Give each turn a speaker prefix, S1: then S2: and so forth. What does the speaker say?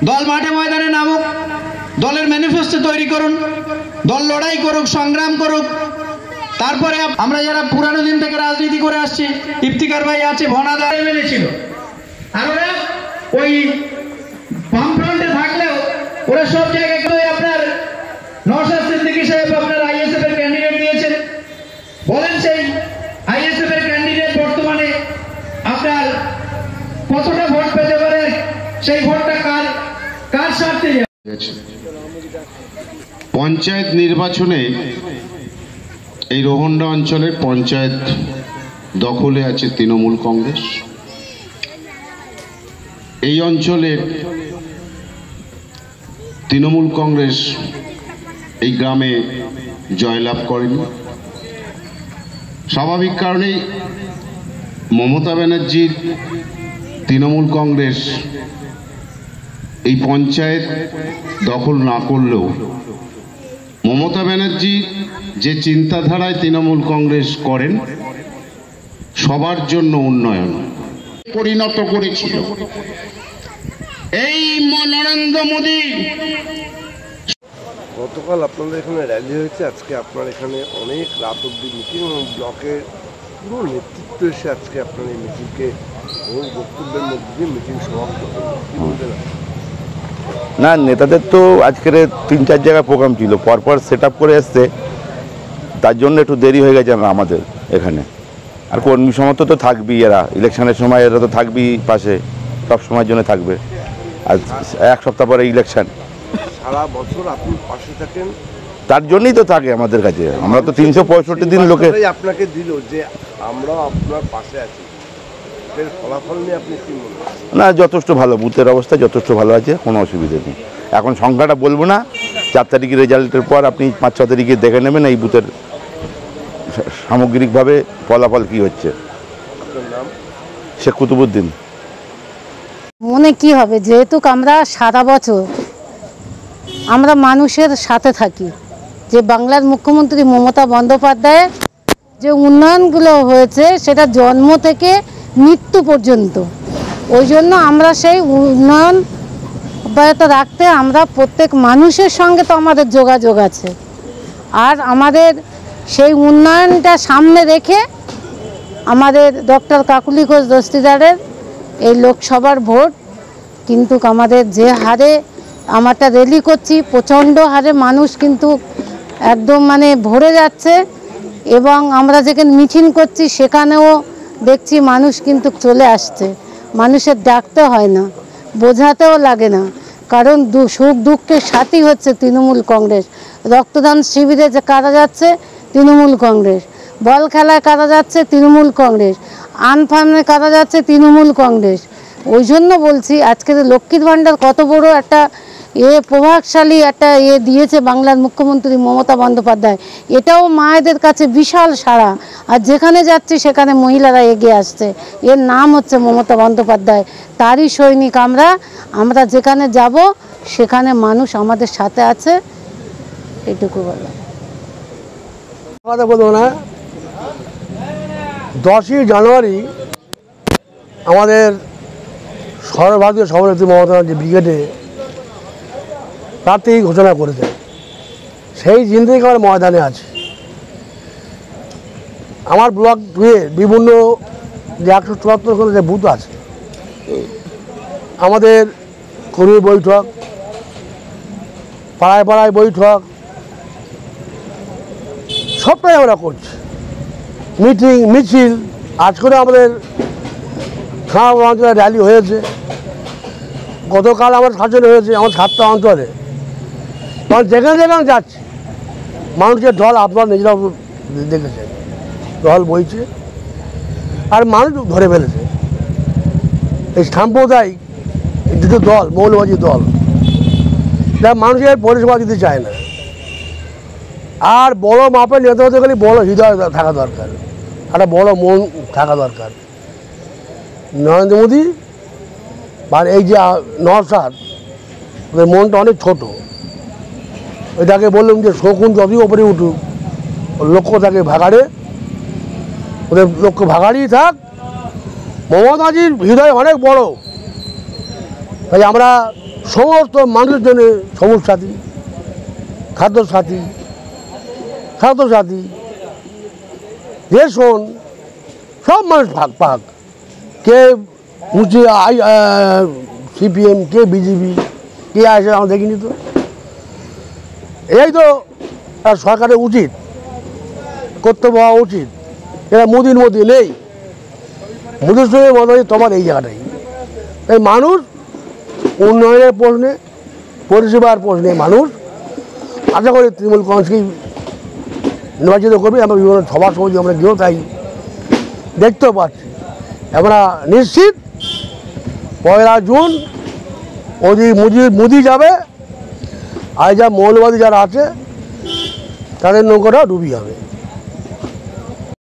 S1: দল মাঠে ময়দানে নামুক, দলের ম্যানিফেস্টো তৈরি করুন, দল লড়াই করুক, সংগ্রাম করুক। তারপরে আমরা যারা পুরানো দিন থেকে রাজনীতি করে আসছি, ইফতিকার ভাই আছে, ভনাদা এমএলএ ছিল, আর ওরা ওই বামফ্রন্টে থাকলেও ওরা সব জায়গায় আপনার নওশাদ সিদ্দিকী সাহেব আপনার আইএসএফ এর ক্যান্ডিডেট দিয়েছেন। বলেন সেই আইএসএফ এর ক্যান্ডিডেট বর্তমানে আপনার কতটা ভোট পেতে পারে? সেই ভোটটা কার স্বার্থে যাচ্ছে?
S2: পঞ্চায়েত নির্বাচনে এই রোহন্ডা অঞ্চলের পঞ্চায়েত দখলে আছে তৃণমূল কংগ্রেস। এই অঞ্চলের তৃণমূল কংগ্রেস এই গ্রামে জয়লাভ করেনি। স্বাভাবিক কারণেই মমতা ব্যানার্জির তৃণমূল কংগ্রেস এই পঞ্চায়েত দখল না করলেও মমতা ব্যানার্জি যে চিন্তাধারায় তৃণমূল কংগ্রেস করেন, সবার জন্য উন্নয়ন পরিণত করেছিল। এই নরেন্দ্র মোদী
S3: গতকাল আপনাদের এখানে র্যালি হয়েছে, আজকে আপনার এখানে অনেক রাত অব্দি মিটিং এবং ব্লকের পুরো নেতৃত্ব এসে আজকে আপনার এই মিটিংকে বহু বক্তব্যের মধ্যে দিয়ে মিটিং সমাপ্ত করলেন, কি বলবেন?
S4: না, নেতাদের তো আজকের 3-4 জায়গায় প্রোগ্রাম ছিল, পরপর সেট আপ করে এসছে, তার জন্য একটু দেরি হয়ে গেছে আমাদের এখানে। আর কর্মী সমর্থ তো থাকবেই, এরা ইলেকশনের সময় এরা তো থাকবেই পাশে, সব সময়ের জন্য থাকবে। আর 1 সপ্তাহ পরে ইলেকশন,
S3: সারা বছর আপনি পাশে থাকেন,
S4: তার জন্যই তো থাকে আমাদের কাছে। আমরা তো 365 দিন লোকে
S3: আপনাকে দিল যে আমরাও আপনার পাশে আছি, এর ফলাফল নিয়ে আপনি কি মনে করেন?
S4: না, যথেষ্ট ভালো, বুথের অবস্থা যথেষ্ট ভালো আছে, কোনো অসুবিধা নেই। এখন সংখ্যাটা বলবো না, 4 তারিখের রেজাল্টের পর আপনি 5-6 তারিখে দেখে নেবেন এই বুথের সামগ্রিকভাবে ফলাফল কি হচ্ছে।
S3: আপনার নাম?
S4: শেখ কুতুবুদ্দিন।
S5: মনে কি হবে, যেহেতু আমরা সারা বছর আমরা মানুষের সাথে থাকি, যে বাংলার মুখ্যমন্ত্রী মমতা বন্দ্যোপাধ্যায়ের যে উন্নয়নগুলো হয়েছে সেটা জন্ম থেকে মৃত্যু পর্যন্ত, ওই জন্য আমরা সেই উন্নয়ন অব্যাহত রাখতে আমরা প্রত্যেক মানুষের সঙ্গে তো আমাদের যোগাযোগ আছে। আর আমাদের সেই উন্নয়নটা সামনে রেখে আমাদের ডক্টর কাকুলি ঘোষ দস্তিদারের এই লোকসভার ভোট কিন্তু আমাদের যে হারে আমারটা র্যালি করছি, প্রচণ্ড হারে মানুষ কিন্তু একদম মানে ভরে যাচ্ছে। এবং আমরা যেখানে মিছিল করছি সেখানেও দেখছি মানুষ কিন্তু চলে আসছে, মানুষের ডাকতে হয় না, বোঝাতেও লাগে না, কারণ সুখ দুঃখের সাথী হচ্ছে তৃণমূল কংগ্রেস। রক্তদান শিবিরে যে কারা যাচ্ছে তৃণমূল কংগ্রেস, বল খেলায় কারা যাচ্ছে তৃণমূল কংগ্রেস, আনফার্মে কারা যাচ্ছে তৃণমূল কংগ্রেস। ওই জন্য বলছি আজকের লক্ষ্মীর ভাণ্ডার কত বড় একটা প্রভাবশালী একটা দিয়েছে বাংলার মুখ্যমন্ত্রী মমতা বন্দ্যোপাধ্যায়, এটাও মায়েদের কাছে বিশাল সাড়া। আর যেখানে যাচ্ছি সেখানে মহিলারা এগিয়ে আসছে, এর নাম হচ্ছে মমতা বন্দ্যোপাধ্যায়, তারই সৈনিক আমরা যেখানে যাব সেখানে মানুষ আমাদের সাথে আছে, এটুকু বললাম।
S6: কথা বলবো না, 10ই জানুয়ারি আমাদের সর্বভারতীয় সভানেত্রী মমতা ব্যানার্জি ব্রিগেডে প্রার্থী ঘোষণা করেছে, সেই দিন থেকে আমার ময়দানে আছে। আমার ব্লক ধুয়ে বিভিন্ন যে 174 যে বুথ আছে, আমাদের কর্মী বৈঠক, পাড়ায় পাড়ায় বৈঠক, সবটাই আমরা করছি, মিটিং মিছিল। আজ করে আমাদের খাওয়া অঞ্চলে র্যালি হয়েছে, গতকাল আমার শাসনে হয়েছে আমার 7টা অঞ্চলে। কারণ যেখানে যেখানে যাচ্ছে মানুষের ঢল আপনারা নিজেরাও দেখেছেন, ঢল বইছে আর মানুষ ধরে ফেলেছে। এই সাম্প্রদায়িক দুটো দল, মৌলবাদী দল, যারা মানুষের পরিষেবা দিতে চায় না। আর বড় মাপের নেতা হতে গেলে বড় হৃদয় থাকা দরকার, একটা বড় মন থাকা দরকার। নরেন্দ্র মোদী বা এই যে নওশাদ, ওদের মনটা অনেক ছোট। ওইটাকে বললাম যে শকুন যতই ওপরে উঠুক, ওর লক্ষ্য থাকে ভাগাড়ে, ওদের লক্ষ্য ভাগাড়েই থাক। মমতাজির হৃদয় অনেক বড়, তাই আমরা সমস্ত মানুষের জন্য সবুজ সাথী, খাদ্য সাথী, স্বাস্থ্য সাথী, রেশন, সব মানুষ ভাগ পাক। কে মুচি সিপিএম, কে বিজেপি, কে আসে আমরা দেখিনি তো। এই তো সরকারের উচিত, কর্তব্য হওয়া উচিত। এরা মোদির মধ্যে নেই, মোদির সঙ্গে মনে হয় তোমার এই জায়গাটাই। তাই মানুষ উন্নয়নের প্রশ্নে, পরিষেবার প্রশ্নে মানুষ আশা করি তৃণমূল কংগ্রেসকেই নির্বাচিত করবে। আমরা বিভিন্ন সভা সমিতি আমরা গিয়েও তাই দেখতেও পাচ্ছি। আমরা নিশ্চিত 1 জুন মোদি যাবে, আর যা মৌলবাদী যারা আছে তাদের নৌকাটা ডুবি যাবে।